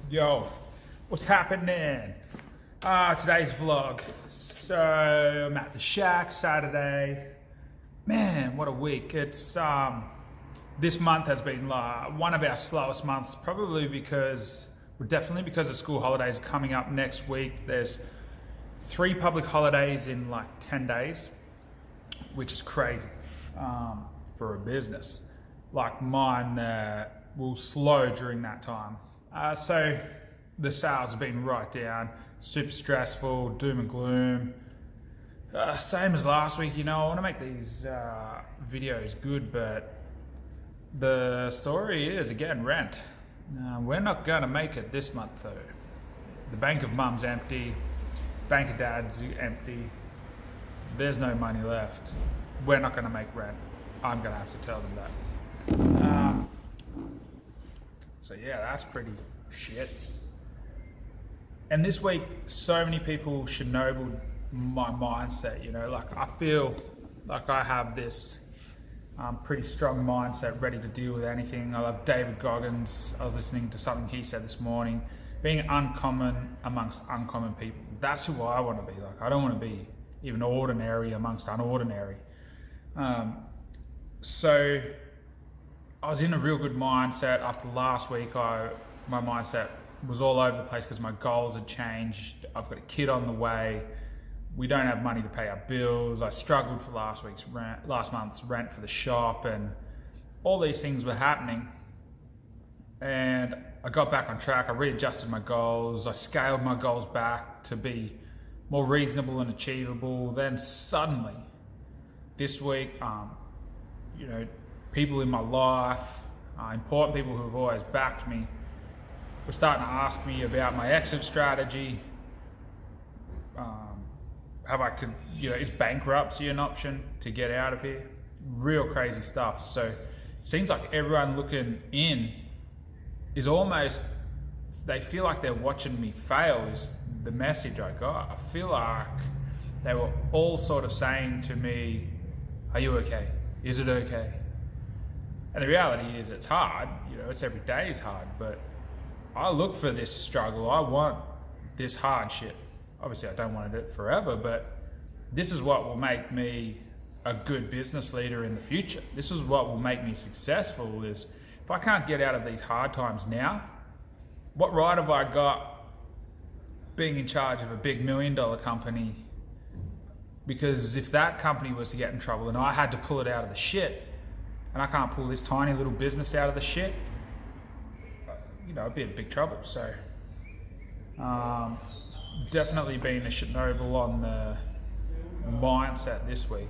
Yo, what's happening? Today's vlog. So I'm at the shack Saturday. Man, what a week. It's this month has been one of our slowest months, probably definitely because the school holidays are coming up next week. There's 3 public holidays in like 10 days, which is crazy for a business like mine that will slow during that time. So the sales have been right down, super stressful, doom and gloom. Same as last week, I want to make these videos good, but the story is, again, rent. We're not going to make it this month though. The bank of mum's empty, bank of dad's empty. There's no money left. We're not going to make rent. I'm going to have to tell them that. So yeah, that's pretty shit. And this week, so many people should know my mindset, like I feel like I have this pretty strong mindset, ready to deal with anything. I love David Goggins. I was listening to something he said this morning, being uncommon amongst uncommon people. That's who I want to be. Like, I don't want to be even ordinary amongst unordinary. So I was in a real good mindset. After last week, my mindset was all over the place because my goals had changed. I've got a kid on the way. We don't have money to pay our bills. I struggled for last month's rent for the shop, and all these things were happening. And I got back on track. I readjusted my goals. I scaled my goals back to be more reasonable and achievable. Then suddenly, this week, people in my life, important people who have always backed me, were starting to ask me about my exit strategy. Is bankruptcy an option to get out of here? Real crazy stuff. So it seems like everyone looking in is almost, they feel like they're watching me fail is the message I got. I feel like they were all sort of saying to me, are you okay? Is it okay? And the reality is it's hard, it's every day is hard, but I look for this struggle. I want this hardship. Obviously I don't want it forever, but this is what will make me a good business leader in the future. This is what will make me successful. Is if I can't get out of these hard times now, what right have I got being in charge of a big $1 million company? Because if that company was to get in trouble and I had to pull it out of the shit, and I can't pull this tiny little business out of the shit, I'd be in big trouble. So it's definitely been a Chernobyl on the mindset this week,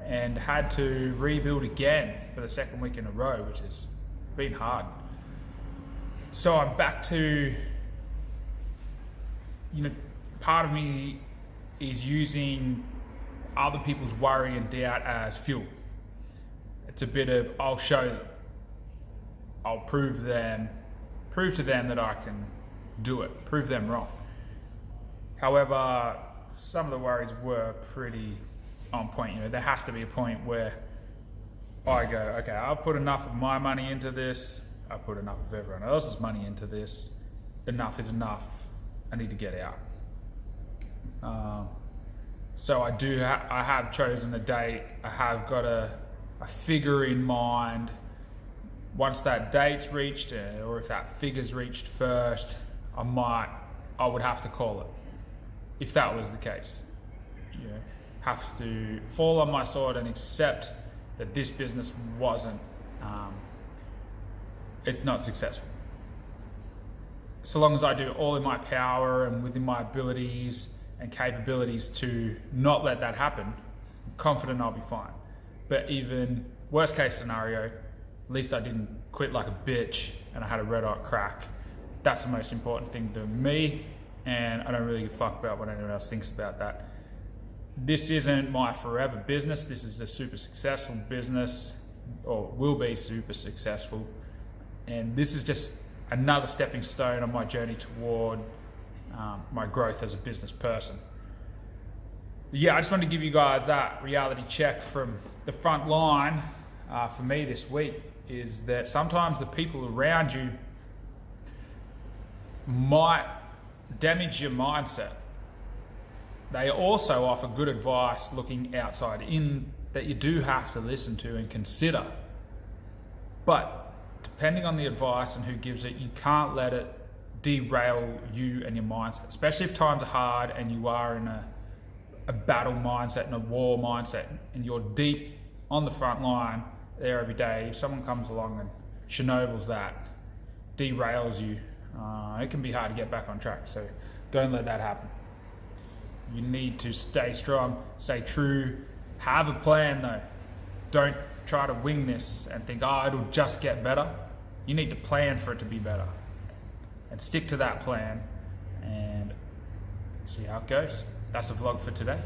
and had to rebuild again for the second week in a row, which has been hard. So I'm back to, part of me is using other people's worry and doubt as fuel. It's a bit of, I'll show them, I'll prove to them that I can do it, prove them wrong. However, some of the worries were pretty on point. There has to be a point where I go, okay, I've put enough of my money into this, I've put enough of everyone else's money into this, enough is enough, I need to get out. So I have chosen a date, I have got a figure in mind. Once that date's reached, or if that figure's reached first, I would have to call it. If that was the case, have to fall on my sword and accept that this business it's not successful. So long as I do all in my power and within my abilities and capabilities to not let that happen, I'm confident I'll be fine. But even worst case scenario, at least I didn't quit like a bitch and I had a red hot crack. That's the most important thing to me, and I don't really give a fuck about what anyone else thinks about that. This isn't my forever business. This is a super successful business, or will be super successful. And this is just another stepping stone on my journey toward my growth as a business person. Yeah, I just wanted to give you guys that reality check from the front line for me this week, is that sometimes the people around you might damage your mindset. They also offer good advice looking outside in that you do have to listen to and consider. But depending on the advice and who gives it, you can't let it derail you and your mindset, especially if times are hard and you are in a battle mindset and a war mindset and you're deep on the front line there every day. If someone comes along and Chernobyls that, derails you, it can be hard to get back on track. So don't let that happen. You need to stay strong, stay true, have a plan though. Don't try to wing this and think, oh, it'll just get better. You need to plan for it to be better and stick to that plan and see how it goes. That's the vlog for today.